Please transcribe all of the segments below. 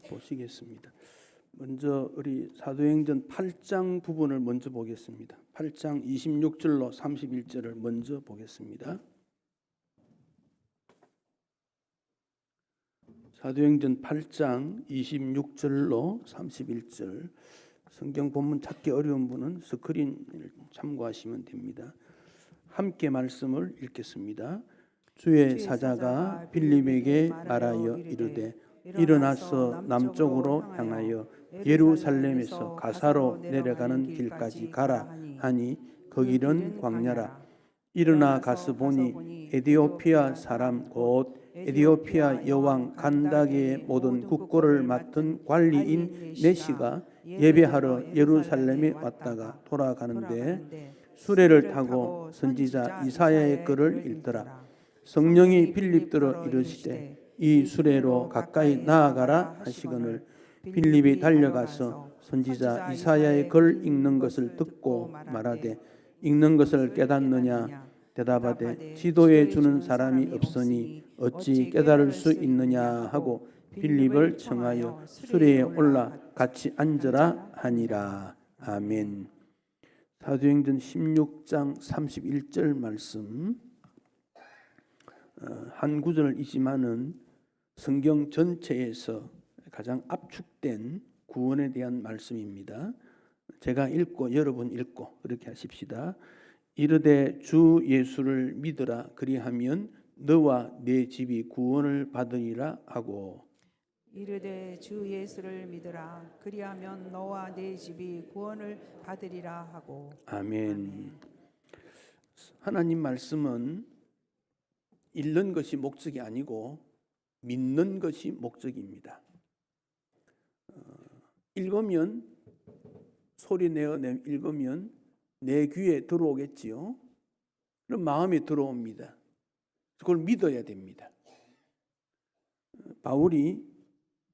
보시겠습니다. 먼저 우리 사도행전 8장 부분을 먼저 보겠습니다. 8장 26절로 31절을 먼저 보겠습니다. 사도행전 8장 26절로 31절. 성경 본문 찾기 어려운 분은 스크린을 참고하시면 됩니다. 함께 말씀을 읽겠습니다. 주의 사자가 빌립에게 말하여 이르되 일어나서 남쪽으로 향하여 예루살렘에서 가사로 내려가는 길까지 가라 하니 그 길은 광야라. 일어나 가서 보니 에디오피아 사람 곧 에디오피아 여왕 간다게의 모든 국고를 맡은 관리인 네시가 예배하러 예루살렘에 왔다가 돌아가는데 수레를 타고 선지자 이사야의 글을 읽더라. 성령이 빌립들어 이르시되 이 수레로 가까이 나아가라 하시거늘 빌립이 달려가서 선지자 이사야의 글 읽는 것을 듣고 말하되 읽는 것을 깨닫느냐 대답하되 지도해 주는 사람이 없으니 어찌 깨달을 수 있느냐 하고 빌립을 청하여 수레에 올라 같이 앉으라 하니라. 아멘. 사도행전 16장 31절 말씀, 한 구절이지만은 성경 전체에서 가장 압축된 구원에 대한 말씀입니다. 제가 읽고 여러분 읽고 그렇게 하십시다. 이르되 주 예수를 믿으라 그리하면 너와 네 집이 구원을 받으리라 하고. 이르되 주 예수를 믿으라 그리하면 너와 네 집이 구원을 받으리라 하고. 아멘. 하나님 말씀은 읽는 것이 목적이 아니고 믿는 것이 목적입니다. 읽으면 소리 내어 읽으면 내 귀에 들어오겠지요. 그럼 마음에 들어옵니다. 그걸 믿어야 됩니다. 바울이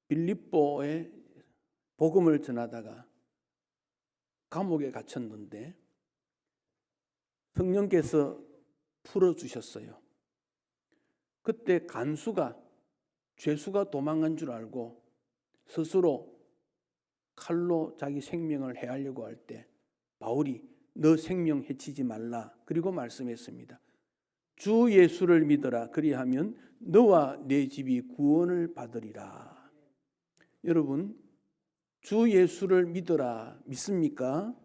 빌립보에 복음을 전하다가 감옥에 갇혔는데 성령께서 풀어주셨어요. 그때 간수가 죄수가 도망간 줄 알고 스스로 칼로 자기 생명을 해하려고 할 때 바울이 너 생명 해치지 말라 그리고 말씀했습니다. 주 예수를 믿어라 그리하면 너와 네 집이 구원을 받으리라. 여러분 주 예수를 믿어라 믿습니까?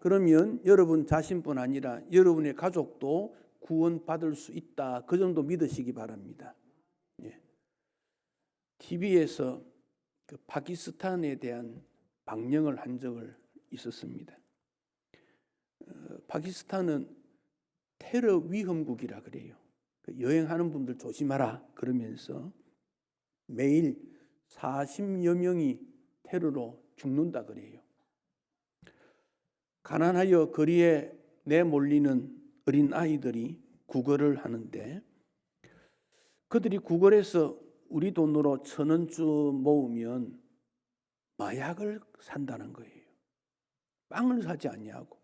그러면 여러분 자신뿐 아니라 여러분의 가족도 구원받을 수 있다. 그 정도 믿으시기 바랍니다. TV에서 그 파키스탄에 대한 방영을 한 적을 있었습니다. 파키스탄은 테러 위험국이라 그래요. 여행하는 분들 조심하라 그러면서 매일 40여 명이 테러로 죽는다 그래요. 가난하여 거리에 내몰리는 어린 아이들이 구걸을 하는데 그들이 구걸해서 우리 돈으로 1,000원쯤 모으면 마약을 산다는 거예요. 빵을 사지 아니하고.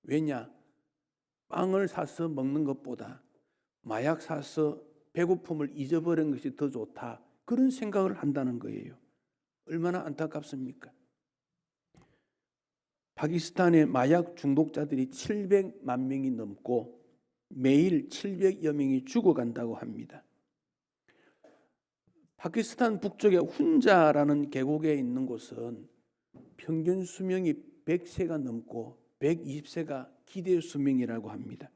왜냐? 빵을 사서 먹는 것보다 마약 사서 배고픔을 잊어버리는 것이 더 좋다. 그런 생각을 한다는 거예요. 얼마나 안타깝습니까? 파키스탄의 마약 중독자들이 700만 명이 넘고 매일 700여 명이 죽어간다고 합니다. 파키스탄 북쪽의 훈자라는 계곡에 있는 곳은 평균 수명이 100세가 넘고 120세가 기대 수명이라고 합니다.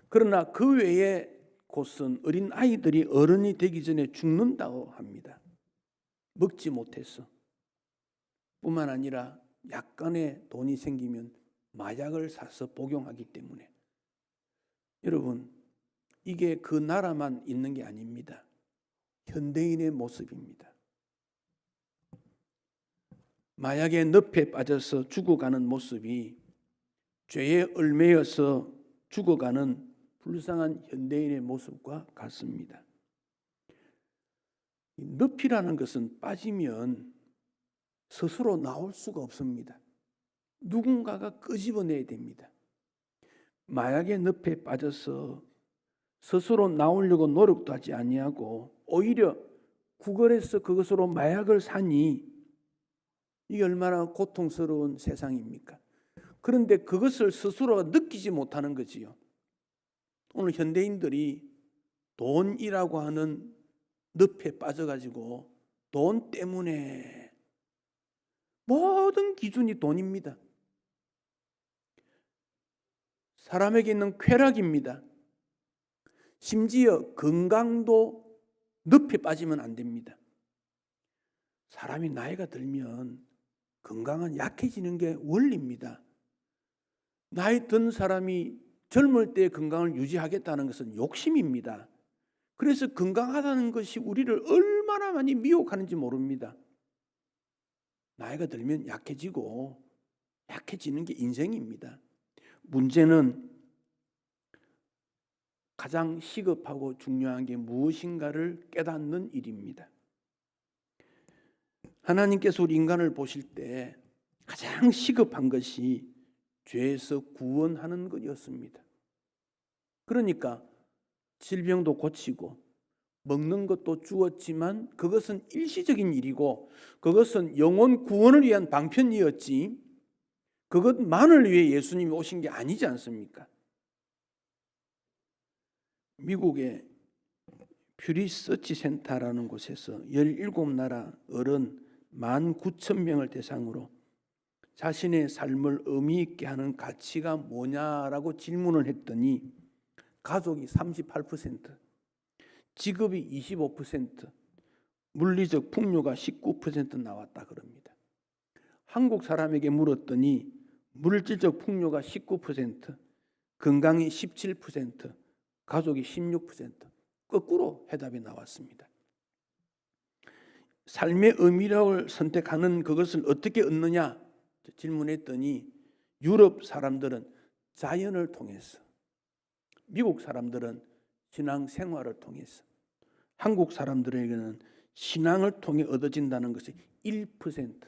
그러나 그 외의 곳은 어린 아이들이 어른이 되기 전에 죽는다고 합니다. 먹지 못해서. 뿐만 아니라 약간의 돈이 생기면 마약을 사서 복용하기 때문에. 여러분, 이게 그 나라만 있는 게 아닙니다. 현대인의 모습입니다. 마약의 늪에 빠져서 죽어가는 모습이 죄에 얽매여서 죽어가는 불쌍한 현대인의 모습과 같습니다. 늪이라는 것은 빠지면 스스로 나올 수가 없습니다. 누군가가 끄집어내야 됩니다. 마약의 늪에 빠져서 스스로 나오려고 노력도 하지 아니하고 오히려 구걸해서 그것으로 마약을 사니 이게 얼마나 고통스러운 세상입니까? 그런데 그것을 스스로가 느끼지 못하는 거지요. 오늘 현대인들이 돈이라고 하는 늪에 빠져가지고 돈 때문에 모든 기준이 돈입니다. 사람에게 있는 쾌락입니다. 심지어 건강도 늪에 빠지면 안 됩니다. 사람이 나이가 들면 건강은 약해지는 게 원리입니다. 나이 든 사람이 젊을 때 건강을 유지하겠다는 것은 욕심입니다. 그래서 건강하다는 것이 우리를 얼마나 많이 미혹하는지 모릅니다. 나이가 들면 약해지고 약해지는 게 인생입니다. 문제는 가장 시급하고 중요한 게 무엇인가를 깨닫는 일입니다. 하나님께서 우리 인간을 보실 때 가장 시급한 것이 죄에서 구원하는 것이었습니다. 그러니까 질병도 고치고 먹는 것도 주었지만 그것은 일시적인 일이고 그것은 영혼 구원을 위한 방편이었지 그것만을 위해 예수님이 오신 게 아니지 않습니까? 미국의 퓨리서치 센터라는 곳에서 17나라 어른 19,000명을 대상으로 자신의 삶을 의미 있게 하는 가치가 뭐냐라고 질문을 했더니 가족이 38%, 직업이 25%, 물리적 풍요가 19% 나왔다 그럽니다. 한국 사람에게 물었더니 물질적 풍요가 19%, 건강이 17%, 가족이 16%, 거꾸로 해답이 나왔습니다. 삶의 의미를 선택하는 그것을 어떻게 얻느냐 질문했더니 유럽 사람들은 자연을 통해서, 미국 사람들은 신앙 생활을 통해서, 한국 사람들에게는 신앙을 통해 얻어진다는 것이 1%,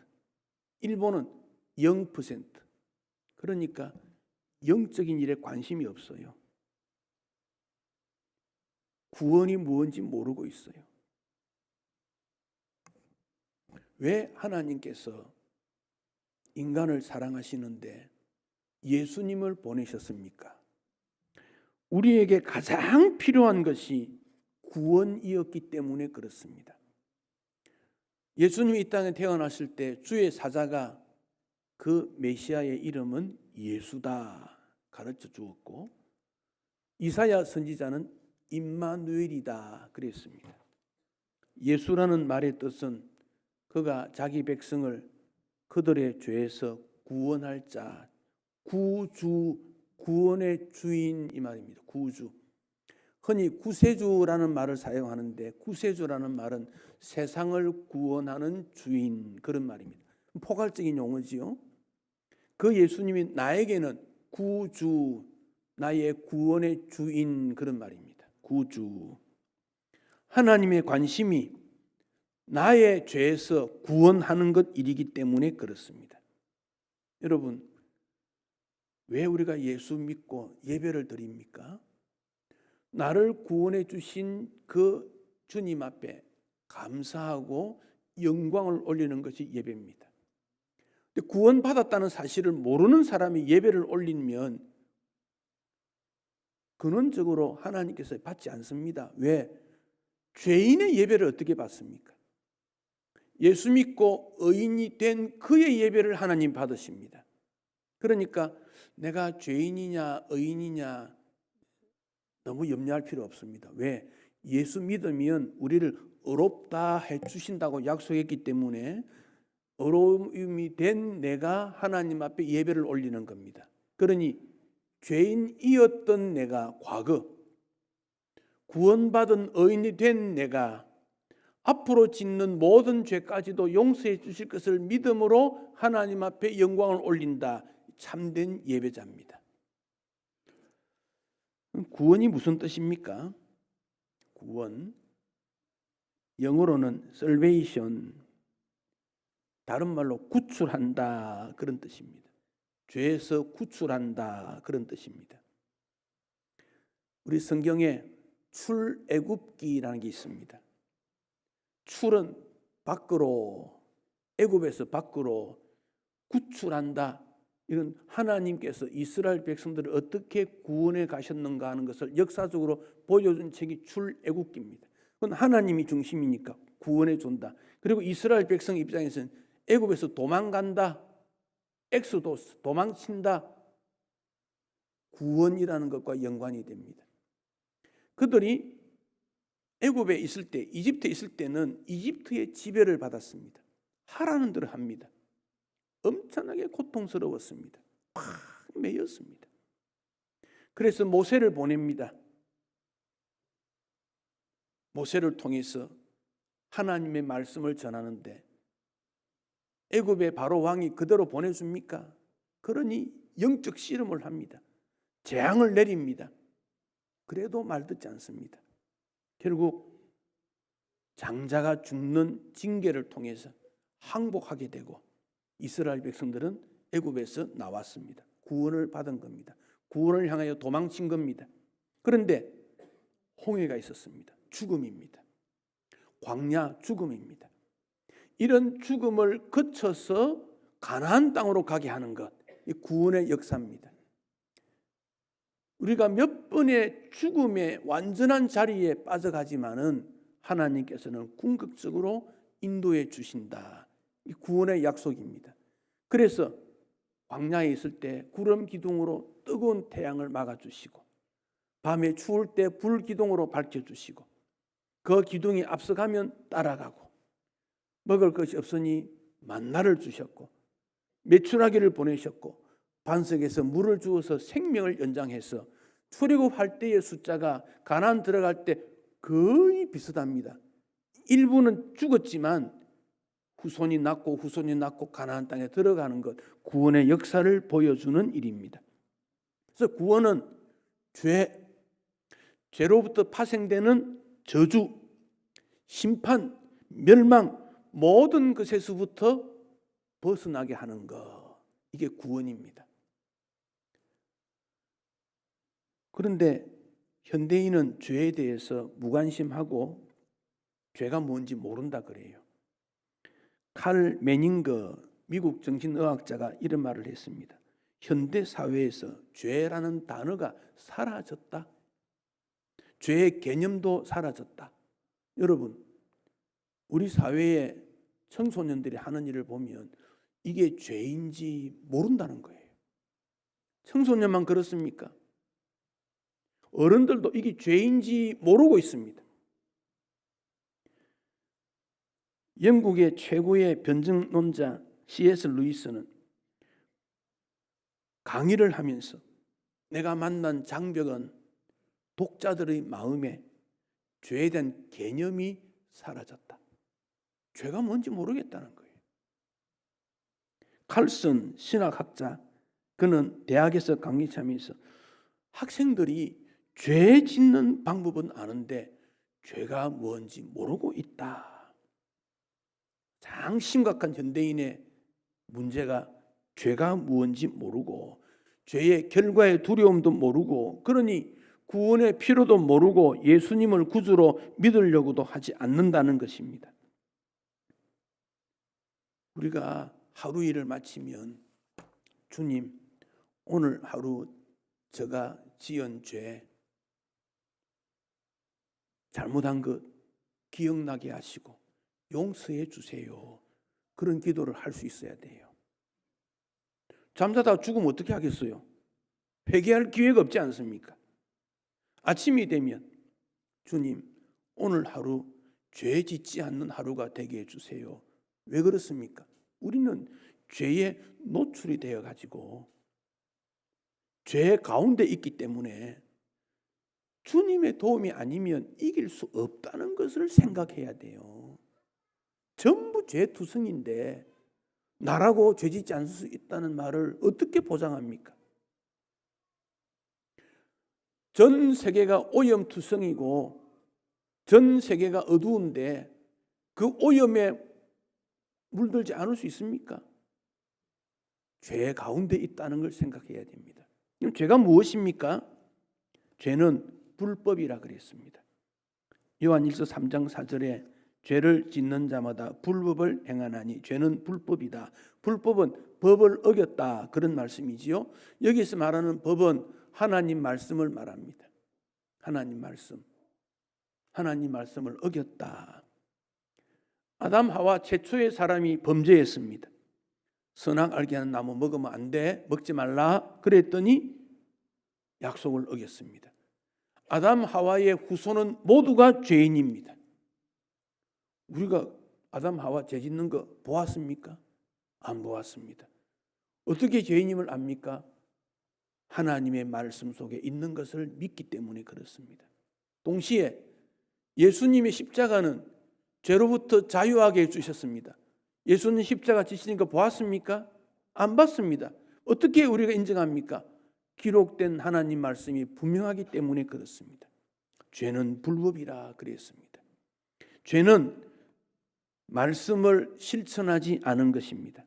일본은 0%. 그러니까 영적인 일에 관심이 없어요. 구원이 무엇인지 모르고 있어요. 왜 하나님께서 인간을 사랑하시는데 예수님을 보내셨습니까? 우리에게 가장 필요한 것이 구원이었기 때문에 그렇습니다. 예수님이 이 땅에 태어났을 때 주의 사자가 그 메시아의 이름은 예수다 가르쳐 주었고 이사야 선지자는 임마누엘이다 그랬습니다. 예수라는 말의 뜻은 그가 자기 백성을 그들의 죄에서 구원할 자, 구주, 구원의 주인 이 말입니다. 구주. 흔히 구세주라는 말을 사용하는데 구세주라는 말은 세상을 구원하는 주인 그런 말입니다. 포괄적인 용어지요. 그 예수님이 나에게는 구주, 나의 구원의 주인 그런 말입니다. 구주. 하나님의 관심이 나의 죄에서 구원하는 것 일이기 때문에 그렇습니다. 여러분, 왜 우리가 예수 믿고 예배를 드립니까? 나를 구원해 주신 그 주님 앞에 감사하고 영광을 올리는 것이 예배입니다. 근데 구원받았다는 사실을 모르는 사람이 예배를 올리면 근원적으로 하나님께서 받지 않습니다. 왜? 죄인의 예배를 어떻게 받습니까? 예수 믿고 의인이 된 그의 예배를 하나님 받으십니다. 그러니까 내가 죄인이냐 의인이냐 너무 염려할 필요 없습니다. 왜? 예수 믿으면 우리를 의롭다 해주신다고 약속했기 때문에 의로움이 된 내가 하나님 앞에 예배를 올리는 겁니다. 그러니 죄인이었던 내가 과거, 구원받은 의인이 된 내가 앞으로 짓는 모든 죄까지도 용서해 주실 것을 믿음으로 하나님 앞에 영광을 올린다. 참된 예배자입니다. 구원이 무슨 뜻입니까? 구원, 영어로는 salvation, 다른 말로 구출한다 그런 뜻입니다. 죄에서 구출한다 그런 뜻입니다. 우리 성경에 출애굽기라는 게 있습니다. 출은 밖으로, 애굽에서 밖으로 구출한다. 이런 하나님께서 이스라엘 백성들을 어떻게 구원해 가셨는가 하는 것을 역사적으로 보여준 책이 출애굽기입니다. 그건 하나님이 중심이니까 구원해 준다. 그리고 이스라엘 백성 입장에서는 애굽에서 도망간다, 엑소도스, 도망친다, 구원이라는 것과 연관이 됩니다. 그들이 애굽에 있을 때, 이집트에 있을 때는 이집트의 지배를 받았습니다. 하라는 대로 합니다. 엄청나게 고통스러웠습니다. 팍 매였습니다. 그래서 모세를 보냅니다. 모세를 통해서 하나님의 말씀을 전하는데 애굽의 바로 왕이 그대로 보내줍니까? 그러니 영적 씨름을 합니다. 재앙을 내립니다. 그래도 말 듣지 않습니다. 결국 장자가 죽는 징계를 통해서 항복하게 되고 이스라엘 백성들은 애굽에서 나왔습니다. 구원을 받은 겁니다. 구원을 향하여 도망친 겁니다. 그런데 홍해가 있었습니다. 죽음입니다. 광야 죽음입니다. 이런 죽음을 거쳐서 가나안 땅으로 가게 하는 것, 이 구원의 역사입니다. 우리가 몇 번의 죽음의 완전한 자리에 빠져가지만은 하나님께서는 궁극적으로 인도해 주신다. 이 구원의 약속입니다. 그래서 광야에 있을 때 구름 기둥으로 뜨거운 태양을 막아주시고 밤에 추울 때 불 기둥으로 밝혀주시고 그 기둥이 앞서가면 따라가고 먹을 것이 없으니 만나를 주셨고 메추라기를 보내셨고 반석에서 물을 주어서 생명을 연장해서 출애굽할 때의 숫자가 가나안 들어갈 때 거의 비슷합니다. 일부는 죽었지만 후손이 낳고 가나안 땅에 들어가는 것, 구원의 역사를 보여주는 일입니다. 그래서 구원은 죄로부터 파생되는 저주, 심판, 멸망 모든 것에서부터 벗어나게 하는 것, 이게 구원입니다. 그런데 현대인은 죄에 대해서 무관심하고 죄가 뭔지 모른다 그래요. 칼 메닝거 미국 정신의학자가 이런 말을 했습니다. 현대 사회에서 죄라는 단어가 사라졌다. 죄의 개념도 사라졌다. 여러분, 우리 사회의 청소년들이 하는 일을 보면 이게 죄인지 모른다는 거예요. 청소년만 그렇습니까? 어른들도 이게 죄인지 모르고 있습니다. 영국의 최고의 변증론자 C.S. 루이스는 강의를 하면서 내가 만난 장벽은 독자들의 마음에 죄에 대한 개념이 사라졌다. 죄가 뭔지 모르겠다는 거예요. 칼슨 신학학자, 그는 대학에서 강의 참여해서 학생들이 죄 짓는 방법은 아는데 죄가 뭔지 모르고 있다. 가장 심각한 현대인의 문제가 죄가 무엇인지 모르고 죄의 결과의 두려움도 모르고 그러니 구원의 필요도 모르고 예수님을 구주로 믿으려고도 하지 않는다는 것입니다. 우리가 하루 일을 마치면 주님, 오늘 하루 제가 지은 죄, 잘못한 것 기억나게 하시고 용서해 주세요. 그런 기도를 할 수 있어야 돼요. 잠자다 죽으면 어떻게 하겠어요? 회개할 기회가 없지 않습니까? 아침이 되면 주님, 오늘 하루 죄 짓지 않는 하루가 되게 해주세요. 왜 그렇습니까? 우리는 죄에 노출이 되어 가지고 죄 가운데 있기 때문에 주님의 도움이 아니면 이길 수 없다는 것을 생각해야 돼요. 전부 죄투성인데 나라고 죄짓지 않을 수 있다는 말을 어떻게 보장합니까? 전 세계가 오염투성이고 전 세계가 어두운데 그 오염에 물들지 않을 수 있습니까? 죄 가운데 있다는 걸 생각해야 됩니다. 그럼 죄가 무엇입니까? 죄는 불법이라 그랬습니다. 요한 1서 3장 4절에 죄를 짓는 자마다 불법을 행하나니 죄는 불법이다. 불법은 법을 어겼다, 그런 말씀이지요. 여기서 말하는 법은 하나님 말씀을 말합니다. 하나님 말씀을 어겼다. 아담 하와 최초의 사람이 범죄했습니다. 선악 알게 하는 나무 먹으면 안 돼, 먹지 말라 그랬더니 약속을 어겼습니다. 아담 하와의 후손은 모두가 죄인입니다. 우리가 아담 하와 죄 짓는 거 보았습니까? 안 보았습니다. 어떻게 죄인임을 압니까? 하나님의 말씀 속에 있는 것을 믿기 때문에 그렇습니다. 동시에 예수님의 십자가는 죄로부터 자유하게 해주셨습니다. 예수님 십자가 지시는 거 보았습니까? 안 봤습니다. 어떻게 우리가 인정합니까? 기록된 하나님 말씀이 분명하기 때문에 그렇습니다. 죄는 불법이라 그랬습니다. 죄는 말씀을 실천하지 않은 것입니다.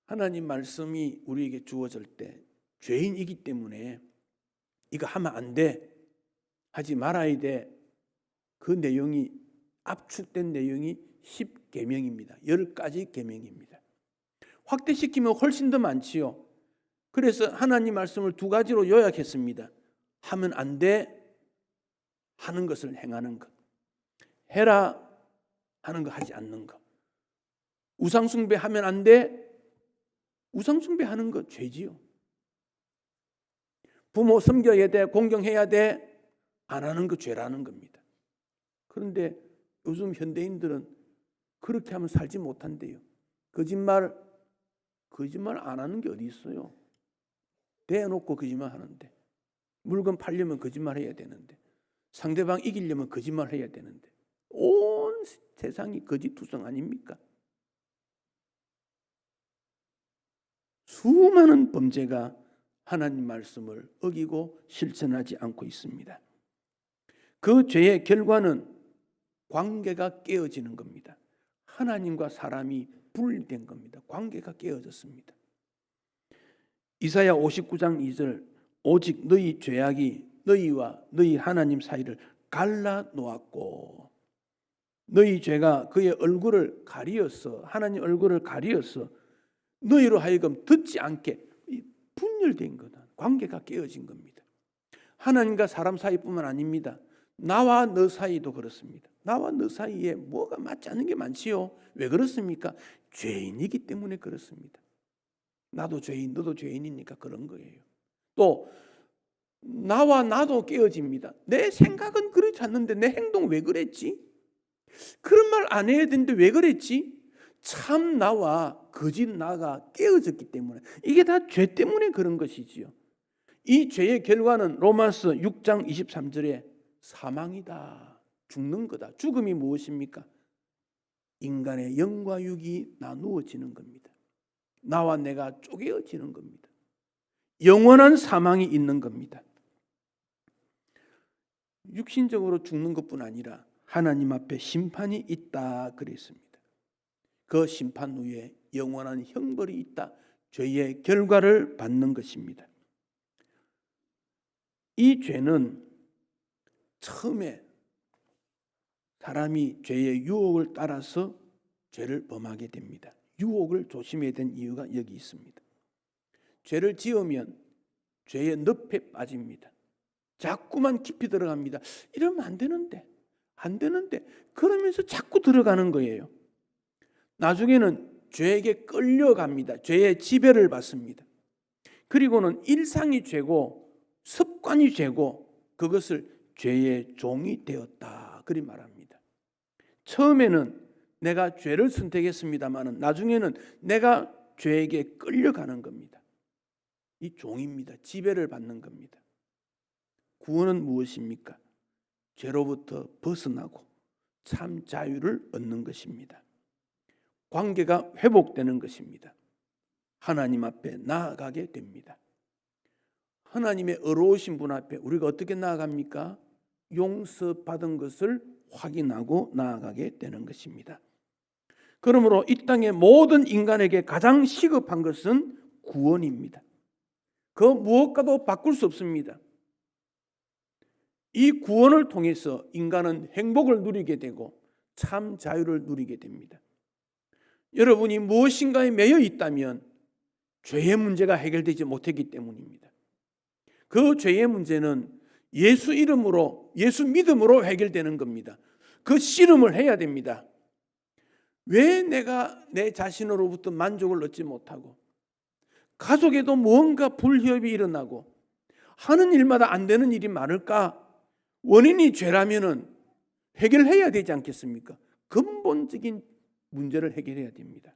하나님 말씀이 우리에게 주어질 때 죄인이기 때문에 이거 하면 안 돼, 하지 말아야 돼, 그 내용이 압축된 내용이 10계명입니다. 10가지 계명입니다. 확대시키면 훨씬 더 많지요. 그래서 하나님 말씀을 2가지로 요약했습니다. 하면 안 돼, 하는 것을 행하는 것. 해라 하는 거 하지 않는 것. 우상숭배 하면 안 돼, 우상숭배 하는 거 죄지요. 부모 섬겨야 돼, 공경해야 돼, 안 하는 거 죄라는 겁니다. 그런데 요즘 현대인들은 그렇게 하면 살지 못한대요. 거짓말 안 하는 게 어디 있어요. 대놓고 거짓말 하는데, 물건 팔려면 거짓말 해야 되는데, 상대방 이기려면 거짓말 해야 되는데, 온 세상이 거짓투성 아닙니까? 수많은 범죄가 하나님 말씀을 어기고 실천하지 않고 있습니다. 그 죄의 결과는 관계가 깨어지는 겁니다. 하나님과 사람이 분리된 겁니다. 관계가 깨어졌습니다. 이사야 59장 2절, 오직 너희 죄악이 너희와 너희 하나님 사이를 갈라 놓았고, 너희 죄가 그의 얼굴을 가리었어, 하나님 얼굴을 가리었어 너희로 하여금 듣지 않게 분열된 거다. 관계가 깨어진 겁니다. 하나님과 사람 사이뿐만 아닙니다. 나와 너 사이도 그렇습니다. 나와 너 사이에 뭐가 맞지 않는 게 많지요. 왜 그렇습니까? 죄인이기 때문에 그렇습니다. 나도 죄인, 너도 죄인이니까 그런 거예요. 또 나와 나도 깨어집니다. 내 생각은 그렇지 않는데 내 행동 왜 그랬지? 그런 말 안 해야 되는데 왜 그랬지? 참 나와 거짓 나가 깨어졌기 때문에, 이게 다 죄 때문에 그런 것이지요. 이 죄의 결과는 로마서 6장 23절에 사망이다, 죽는 거다. 죽음이 무엇입니까? 인간의 영과 육이 나누어지는 겁니다. 나와 내가 쪼개어지는 겁니다. 영원한 사망이 있는 겁니다. 육신적으로 죽는 것뿐 아니라 하나님 앞에 심판이 있다 그랬습니다. 그 심판 후에 영원한 형벌이 있다. 죄의 결과를 받는 것입니다. 이 죄는 처음에 사람이 죄의 유혹을 따라서 죄를 범하게 됩니다. 유혹을 조심해야 되는 이유가 여기 있습니다. 죄를 지으면 죄의 늪에 빠집니다. 자꾸만 깊이 들어갑니다. 이러면 안 되는데 그러면서 자꾸 들어가는 거예요. 나중에는 죄에게 끌려갑니다. 죄의 지배를 받습니다. 그리고는 일상이 죄고 습관이 죄고 그것을 죄의 종이 되었다, 그리 말합니다. 처음에는 내가 죄를 선택했습니다만 나중에는 내가 죄에게 끌려가는 겁니다. 이 종입니다. 지배를 받는 겁니다. 구원은 무엇입니까? 죄로부터 벗어나고 참 자유를 얻는 것입니다. 관계가 회복되는 것입니다. 하나님 앞에 나아가게 됩니다. 하나님의 의로우신 분 앞에 우리가 어떻게 나아갑니까? 용서받은 것을 확인하고 나아가게 되는 것입니다. 그러므로 이 땅의 모든 인간에게 가장 시급한 것은 구원입니다. 그 무엇과도 바꿀 수 없습니다. 이 구원을 통해서 인간은 행복을 누리게 되고 참 자유를 누리게 됩니다. 여러분이 무엇인가에 매여 있다면 죄의 문제가 해결되지 못했기 때문입니다. 그 죄의 문제는 예수 이름으로, 예수 믿음으로 해결되는 겁니다. 그 씨름을 해야 됩니다. 왜 내가 내 자신으로부터 만족을 얻지 못하고 가족에도 무언가 불협이 일어나고 하는 일마다 안 되는 일이 많을까? 원인이 죄라면은 해결해야 되지 않겠습니까? 근본적인 문제를 해결해야 됩니다.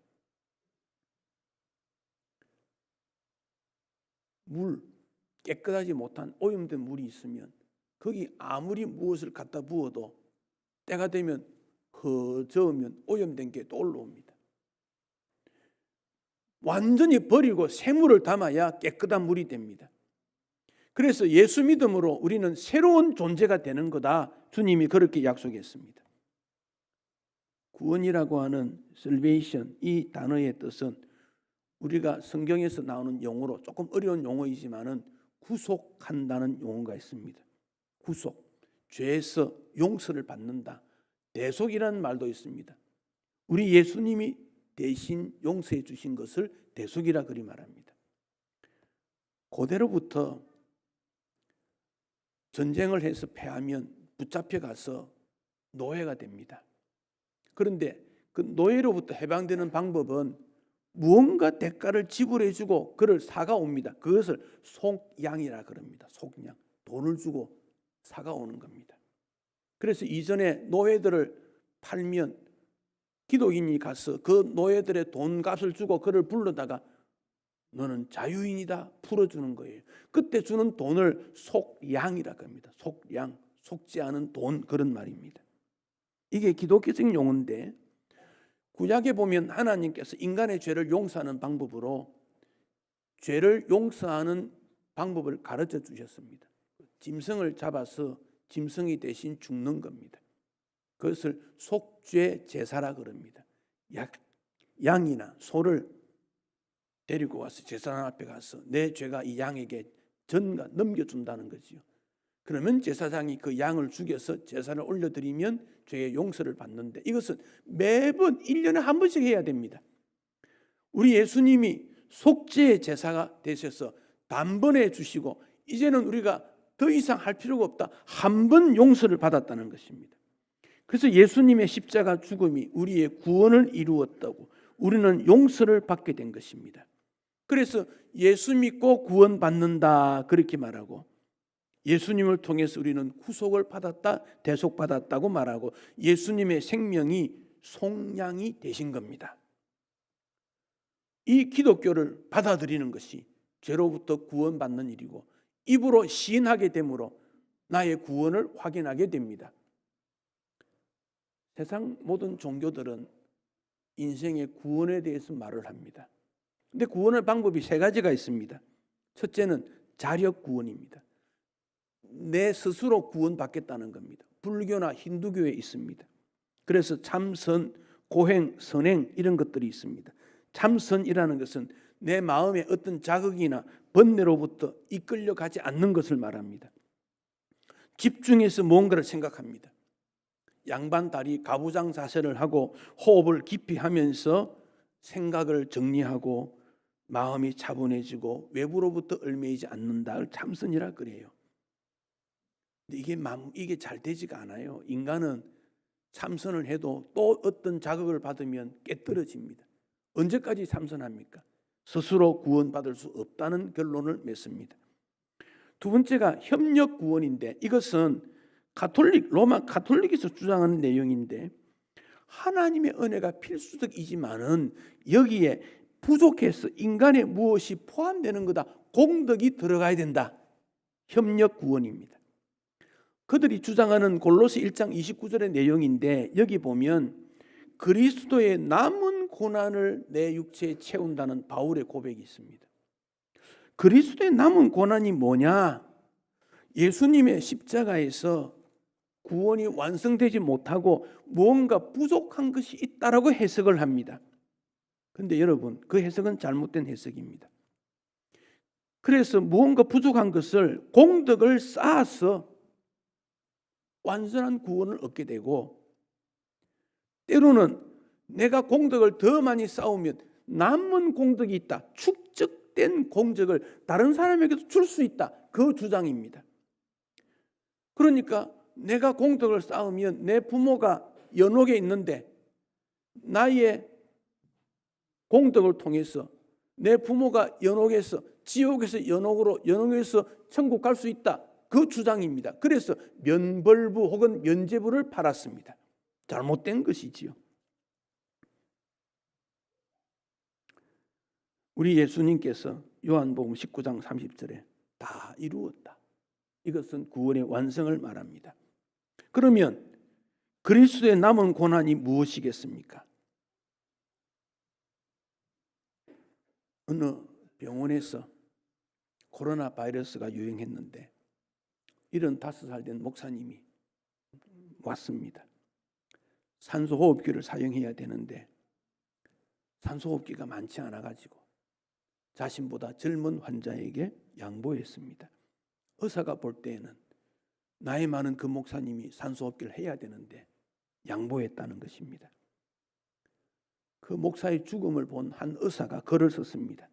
물, 깨끗하지 못한 오염된 물이 있으면 거기 아무리 무엇을 갖다 부어도 때가 되면 저으면 오염된 게 또 올라옵니다. 완전히 버리고 새물을 담아야 깨끗한 물이 됩니다. 그래서 예수 믿음으로 우리는 새로운 존재가 되는 거다. 주님이 그렇게 약속했습니다. 구원이라고 하는 salvation, 이 단어의 뜻은 우리가 성경에서 나오는 용어로 조금 어려운 용어이지만은 구속한다는 용어가 있습니다. 구속, 죄에서 용서를 받는다. 대속이라는 말도 있습니다. 우리 예수님이 대신 용서해 주신 것을 대속이라 그리 말합니다. 고대로부터 전쟁을 해서 패하면 붙잡혀 가서 노예가 됩니다. 그런데 그 노예로부터 해방되는 방법은 무언가 대가를 지불해 주고 그를 사가옵니다. 그것을 속양이라 그럽니다. 속양. 돈을 주고 사가오는 겁니다. 그래서 이전에 노예들을 팔면 기독인이 가서 그 노예들의 돈값을 주고 그를 불러다가 너는 자유인이다 풀어주는 거예요. 그때 주는 돈을 속양이라 합니다. 속양, 속지 않은 돈, 그런 말입니다. 이게 기독교적인 용어인데 구약에 보면 하나님께서 인간의 죄를 용서하는 방법으로 죄를 용서하는 방법을 가르쳐 주셨습니다. 짐승을 잡아서 짐승이 대신 죽는 겁니다. 그것을 속죄 제사라 그럽니다. 양이나 소를 데리고 와서 제사장 앞에 가서 내 죄가 이 양에게 전가 넘겨준다는 거지요. 그러면 제사장이 그 양을 죽여서 제사를 올려드리면 죄의 용서를 받는데 이것은 매번 1년에 한 번씩 해야 됩니다. 우리 예수님이 속죄 제사가 되셔서 단번에 주시고 이제는 우리가 더 이상 할 필요가 없다. 한 번 용서를 받았다는 것입니다. 그래서 예수님의 십자가 죽음이 우리의 구원을 이루었다고 우리는 용서를 받게 된 것입니다. 그래서 예수 믿고 구원받는다 그렇게 말하고 예수님을 통해서 우리는 구속을 받았다, 대속받았다고 말하고 예수님의 생명이 속량이 되신 겁니다. 이 기독교를 받아들이는 것이 죄로부터 구원받는 일이고 입으로 시인하게 되므로 나의 구원을 확인하게 됩니다. 세상 모든 종교들은 인생의 구원에 대해서 말을 합니다. 근데 구원의 방법이 세 가지가 있습니다. 첫째는 자력 구원입니다. 내 스스로 구원받겠다는 겁니다. 불교나 힌두교에 있습니다. 그래서 참선, 고행, 선행 이런 것들이 있습니다. 참선이라는 것은 내 마음에 어떤 자극이나 번뇌로부터 이끌려 가지 않는 것을 말합니다. 집중해서 무언가를 생각합니다. 양반다리 가부장 자세를 하고 호흡을 깊이 하면서 생각을 정리하고 마음이 차분해지고 외부로부터 얽매이지 않는다를 참선이라 그래요. 근데 이게 잘 되지가 않아요. 인간은 참선을 해도 또 어떤 자극을 받으면 깨떨어집니다. 언제까지 참선합니까? 스스로 구원받을 수 없다는 결론을 맺습니다. 두 번째가 협력 구원인데 이것은 로마 가톨릭에서 주장하는 내용인데 하나님의 은혜가 필수적이지만은 여기에 부족해서 인간의 무엇이 포함되는 거다. 공덕이 들어가야 된다. 협력 구원입니다. 그들이 주장하는 골로새 1장 29절의 내용인데 여기 보면 그리스도의 남은 고난을 내 육체에 채운다는 바울의 고백이 있습니다. 그리스도의 남은 고난이 뭐냐? 예수님의 십자가에서 구원이 완성되지 못하고 무언가 부족한 것이 있다라고 해석을 합니다. 그런데 여러분, 그 해석은 잘못된 해석입니다. 그래서 무언가 부족한 것을 공덕을 쌓아서 완전한 구원을 얻게 되고, 때로는 내가 공덕을 더 많이 쌓으면 남은 공덕이 있다, 축적된 공적을 다른 사람에게도 줄 수 있다, 그 주장입니다. 그러니까 내가 공덕을 쌓으면 내 부모가 연옥에 있는데 나의 공덕을 통해서 내 부모가 연옥에서 지옥에서 연옥에서 천국 갈 수 있다, 그 주장입니다. 그래서 면벌부 혹은 면죄부를 팔았습니다. 잘못된 것이지요. 우리 예수님께서 요한복음 19장 30절에 다 이루었다, 이것은 구원의 완성을 말합니다. 그러면 그리스도의 남은 고난이 무엇이겠습니까? 어느 병원에서 코로나 바이러스가 유행했는데 75살 된 목사님이 왔습니다. 산소호흡기를 사용해야 되는데 산소호흡기가 많지 않아 가지고 자신보다 젊은 환자에게 양보했습니다. 의사가 볼 때에는 나이 많은 그 목사님이 산소호흡기를 해야 되는데 양보했다는 것입니다. 그 목사의 죽음을 본 한 의사가 글을 썼습니다.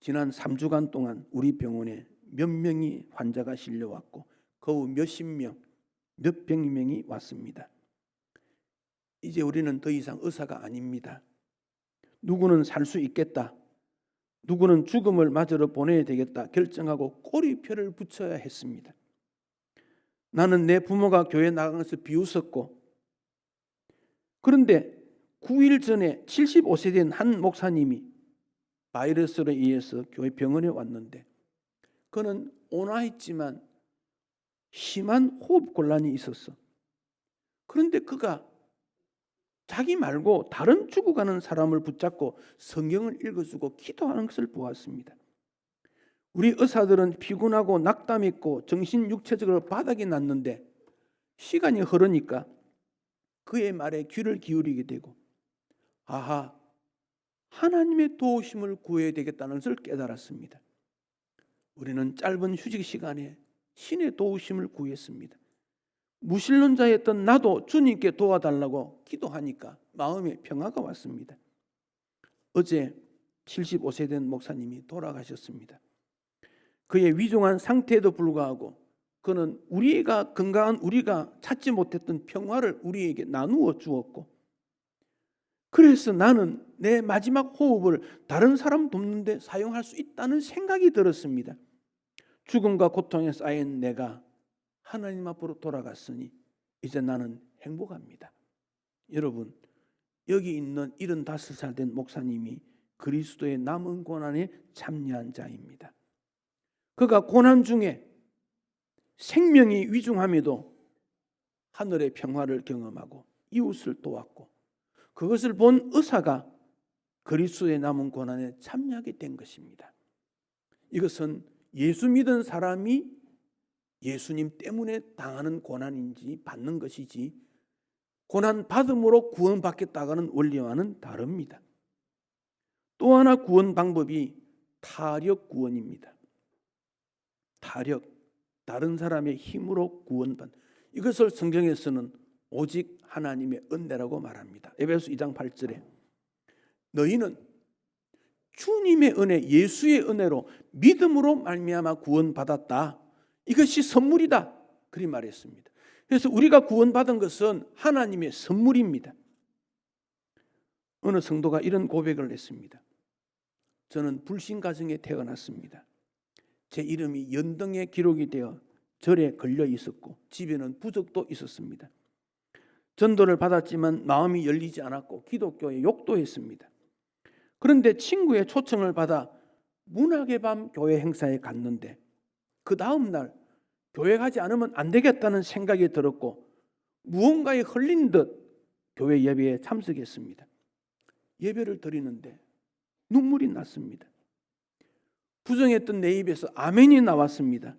지난 3주간 동안 우리 병원에 몇 명이 환자가 실려왔고 거의 몇십 명, 몇백 명이 왔습니다. 이제 우리는 더 이상 의사가 아닙니다. 누구는 살 수 있겠다, 누구는 죽음을 맞으러 보내야 되겠다 결정하고 꼬리표를 붙여야 했습니다. 나는 내 부모가 교회 나간 것을 비웃었고, 그런데 9일 전에 75세 된 한 목사님이 바이러스로 인해서 교회 병원에 왔는데 그는 온화했지만 심한 호흡 곤란이 있었어. 그런데 그가 자기 말고 다른 죽어가는 사람을 붙잡고 성경을 읽어주고 기도하는 것을 보았습니다. 우리 의사들은 피곤하고 낙담 있고 정신 육체적으로 바닥이 났는데 시간이 흐르니까 그의 말에 귀를 기울이게 되고, 아하, 하나님의 도우심을 구해야 되겠다는 것을 깨달았습니다. 우리는 짧은 휴식 시간에 신의 도우심을 구했습니다. 무신론자였던 나도 주님께 도와달라고 기도하니까 마음에 평화가 왔습니다. 어제 75세 된 목사님이 돌아가셨습니다. 그의 위중한 상태에도 불구하고 그는 우리가 건강한 우리가 찾지 못했던 평화를 우리에게 나누어 주었고, 그래서 나는 내 마지막 호흡을 다른 사람 돕는 데 사용할 수 있다는 생각이 들었습니다. 죽음과 고통에 쌓인 내가 하나님 앞으로 돌아갔으니 이제 나는 행복합니다. 여러분, 여기 있는 75살 된 목사님이 그리스도의 남은 고난에 참여한 자입니다. 그가 고난 중에 생명이 위중함에도 하늘의 평화를 경험하고 이웃을 도왔고, 그것을 본 의사가 그리스도의 남은 고난에 참여하게 된 것입니다. 이것은 예수 믿은 사람이 예수님 때문에 당하는 고난인지 받는 것이지 고난 받음으로 구원받겠다가는 원리와는 다릅니다. 또 하나 구원 방법이 타력 구원입니다. 타력, 다른 사람의 힘으로 구원받는, 이것을 성경에서는 오직 하나님의 은혜라고 말합니다. 에베소 2장 8절에 너희는 주님의 은혜, 예수의 은혜로 믿음으로 말미암아 구원받았다, 이것이 선물이다, 그리 말했습니다. 그래서 우리가 구원받은 것은 하나님의 선물입니다. 어느 성도가 이런 고백을 했습니다. 저는 불신 가정에 태어났습니다. 제 이름이 연등에 기록이 되어 절에 걸려 있었고 집에는 부적도 있었습니다. 전도를 받았지만 마음이 열리지 않았고 기독교에 욕도했습니다. 그런데 친구의 초청을 받아 문학의 밤 교회 행사에 갔는데 그 다음 날 교회 가지 않으면 안 되겠다는 생각이 들었고 무언가에 흘린 듯 교회 예배에 참석했습니다. 예배를 드리는데 눈물이 났습니다. 부정했던 내 입에서 아멘이 나왔습니다.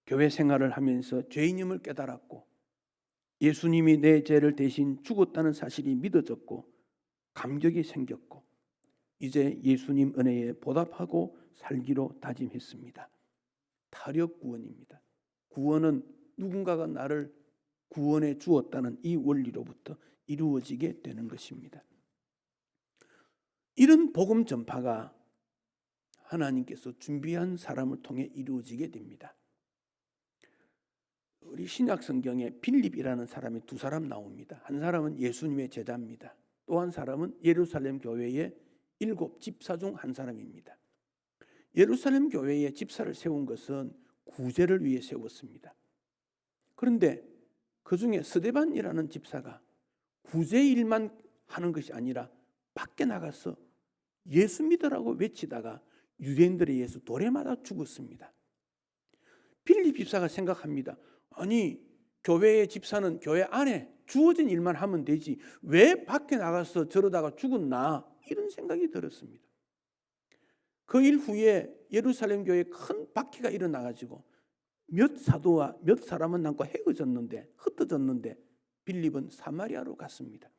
교회 생활을 하면서 죄인임을 깨달았고 예수님이 내 죄를 대신 죽었다는 사실이 믿어졌고 감격이 생겼고 이제 예수님 은혜에 보답하고 살기로 다짐했습니다. 타력 구원입니다. 구원은 누군가가 나를 구원해 주었다는 이 원리로부터 이루어지게 되는 것입니다. 이런 복음 전파가 하나님께서 준비한 사람을 통해 이루어지게 됩니다. 우리 신약 성경에 빌립이라는 사람이 두 사람 나옵니다. 한 사람은 예수님의 제자입니다. 또 한 사람은 예루살렘 교회의 7 집사 중 한 사람입니다. 예루살렘 교회에 집사를 세운 것은 구제를 위해 세웠습니다. 그런데 그 중에 스데반이라는 집사가 구제 일만 하는 것이 아니라 밖에 나가서 예수 믿으라고 외치다가 유대인들에 의해서 돌에 맞아 죽었습니다. 빌립 집사가 생각합니다. 아니, 교회의 집사는 교회 안에 주어진 일만 하면 되지 왜 밖에 나가서 저러다가 죽었나, 이런 생각이 들었습니다. 그 일 후에 예루살렘 교회에 큰 박해가 일어나가지고 몇 사도와 몇 사람은 남고 흩어졌는데 빌립은 사마리아로 갔습니다.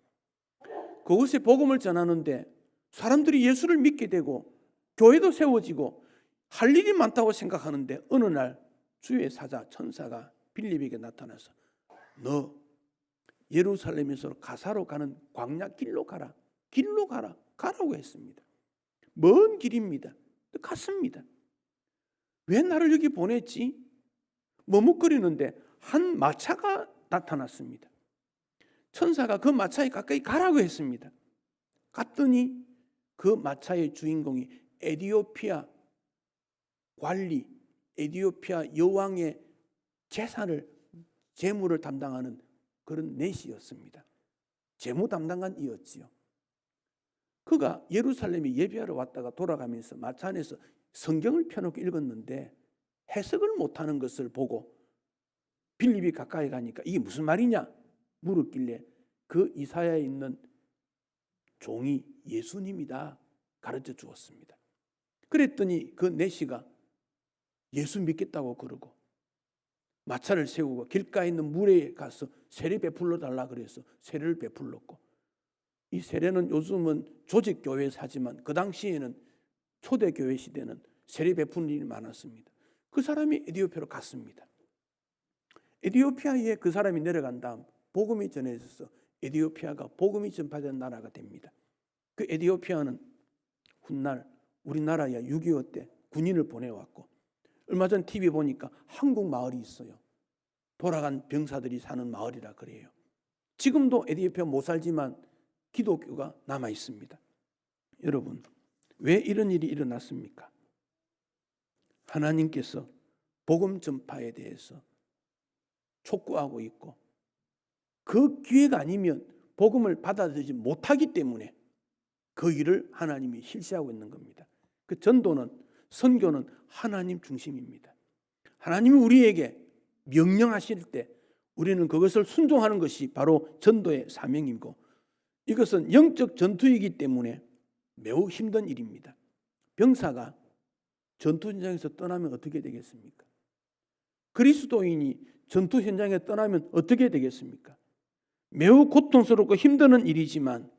그곳에 복음을 전하는데 사람들이 예수를 믿게 되고 교회도 세워지고 할 일이 많다고 생각하는데 어느 날 주의 사자 천사가 빌립에게 나타나서 너 예루살렘에서 가사로 가는 광야 길로 가라. 가라고 했습니다. 먼 길입니다. 갔습니다. 왜 나를 여기 보냈지? 머뭇거리는데 한 마차가 나타났습니다. 천사가 그 마차에 가까이 가라고 했습니다. 갔더니 그 마차의 주인공이 에디오피아 관리, 에디오피아 여왕의 재물을 담당하는 그런 넷이었습니다. 재무 담당관이었지요. 그가 예루살렘에 예배하러 왔다가 돌아가면서 마차 안에서 성경을 펴놓고 읽었는데 해석을 못하는 것을 보고 빌립이 가까이 가니까 이게 무슨 말이냐 물었길래 그 이사야에 있는 종이 예수님이다 가르쳐 주었습니다. 그랬더니 그 내시가 예수 믿겠다고 그러고 마차를 세우고 길가에 있는 물에 가서 세례 베풀러 달라 그래서 세례를 베풀렀고, 이 세례는 요즘은 조직교회에서 하지만 그 당시에는 초대교회 시대는 세례 베푸는 일이 많았습니다. 그 사람이 에디오피아로 갔습니다. 에디오피아에 그 사람이 내려간 다음 복음이 전해져서 에디오피아가 복음이 전파된 나라가 됩니다. 그 에디오피아는 훗날 우리나라야 6.25 때 군인을 보내왔고, 얼마 전 TV 보니까 한국 마을이 있어요. 돌아간 병사들이 사는 마을이라 그래요. 지금도 에디오피아 못 살지만 기독교가 남아 있습니다. 여러분, 왜 이런 일이 일어났습니까? 하나님께서 복음 전파에 대해서 촉구하고 있고 그 기회가 아니면 복음을 받아들이지 못하기 때문에 그 일을 하나님이 실시하고 있는 겁니다. 그 전도는, 선교는 하나님 중심입니다. 하나님이 우리에게 명령하실 때 우리는 그것을 순종하는 것이 바로 전도의 사명이고, 이것은 영적 전투이기 때문에 매우 힘든 일입니다. 병사가 전투 현장에서 떠나면 어떻게 되겠습니까? 그리스도인이 전투 현장에 떠나면 어떻게 되겠습니까? 매우 고통스럽고 힘든 일이지만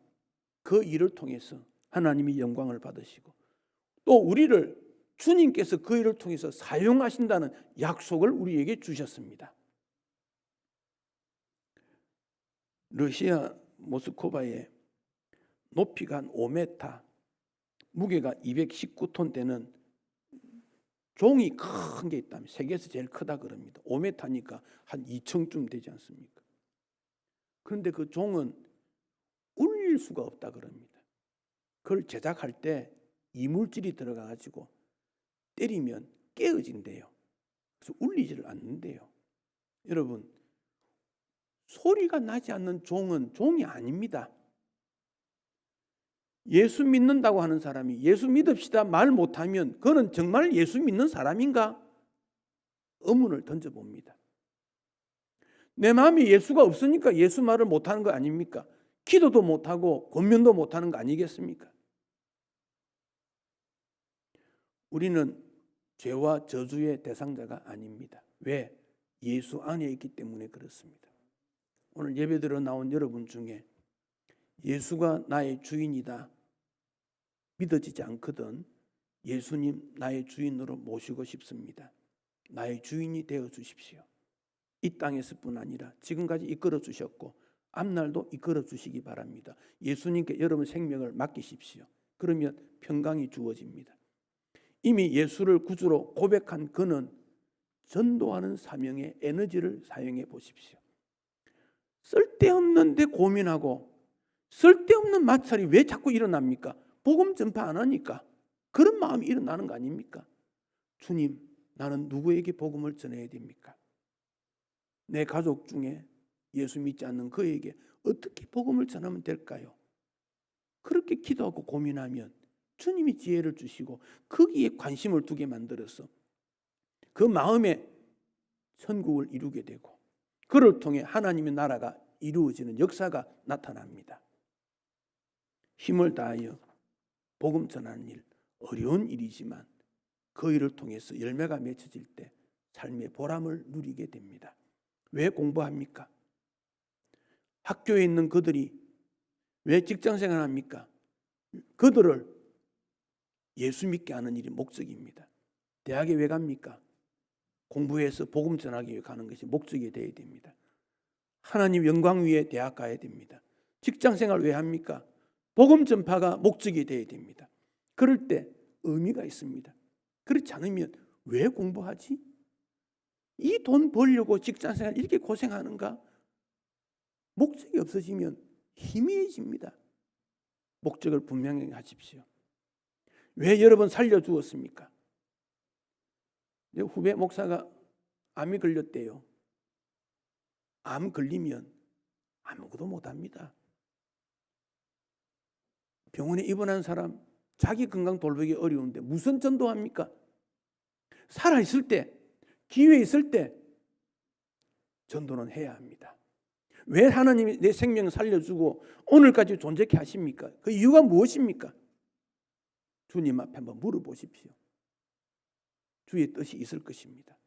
그 일을 통해서 하나님이 영광을 받으시고 또 우리를 주님께서 그 일을 통해서 사용하신다는 약속을 우리에게 주셨습니다. 러시아 모스크바에 높이가 한 5m, 무게가 219톤 되는 종이 큰 게 있다면 세계에서 제일 크다 그럽니다. 5m니까 한 2층쯤 되지 않습니까? 그런데 그 종은 울릴 수가 없다 그럽니다. 그걸 제작할 때 이물질이 들어가가지고 때리면 깨어진대요. 그래서 울리지를 않는데요. 여러분, 소리가 나지 않는 종은 종이 아닙니다. 예수 믿는다고 하는 사람이 예수 믿읍시다 말 못하면 그는 정말 예수 믿는 사람인가? 의문을 던져봅니다. 내 마음에 예수가 없으니까 예수 말을 못하는 거 아닙니까? 기도도 못하고 권면도 못하는 거 아니겠습니까? 우리는 죄와 저주의 대상자가 아닙니다. 왜? 예수 안에 있기 때문에 그렇습니다. 오늘 예배드려 나온 여러분 중에 예수가 나의 주인이다 믿어지지 않거든 예수님 나의 주인으로 모시고 싶습니다. 나의 주인이 되어 주십시오. 이 땅에서뿐 아니라 지금까지 이끌어 주셨고 앞날도 이끌어 주시기 바랍니다. 예수님께 여러분 생명을 맡기십시오. 그러면 평강이 주어집니다. 이미 예수를 구주로 고백한 그는 전도하는 사명의 에너지를 사용해 보십시오. 쓸데없는데 고민하고 쓸데없는 마찰이 왜 자꾸 일어납니까? 복음 전파 안 하니까. 그런 마음이 일어나는 거 아닙니까? 주님, 나는 누구에게 복음을 전해야 됩니까? 내 가족 중에 예수 믿지 않는 그에게 어떻게 복음을 전하면 될까요? 그렇게 기도하고 고민하면 주님이 지혜를 주시고 거기에 관심을 두게 만들어서 그 마음에 천국을 이루게 되고 그를 통해 하나님의 나라가 이루어지는 역사가 나타납니다. 힘을 다하여 복음 전하는 일, 어려운 일이지만 그 일을 통해서 열매가 맺혀질 때 삶의 보람을 누리게 됩니다. 왜 공부합니까? 학교에 있는 그들이 왜 직장생활 합니까? 그들을 예수 믿게 하는 일이 목적입니다. 대학에 왜 갑니까? 공부해서 복음 전하기 위해 가는 것이 목적이 되어야 됩니다. 하나님 영광 위에 대학 가야 됩니다. 직장생활 왜 합니까? 복음 전파가 목적이 되어야 됩니다. 그럴 때 의미가 있습니다. 그렇지 않으면 왜 공부하지? 이 돈 벌려고 직장생활 이렇게 고생하는가? 목적이 없어지면 희미해집니다. 목적을 분명히 하십시오. 왜 여러분 살려주었습니까? 내 후배 목사가 암이 걸렸대요. 암 걸리면 아무것도 못합니다. 병원에 입원한 사람 자기 건강 돌보기 어려운데 무슨 전도합니까? 살아있을 때, 기회 있을 때 전도는 해야 합니다. 왜 하나님이 내 생명을 살려주고 오늘까지 존재케 하십니까? 그 이유가 무엇입니까? 주님 앞에 한번 물어보십시오. 주의 뜻이 있을 것입니다.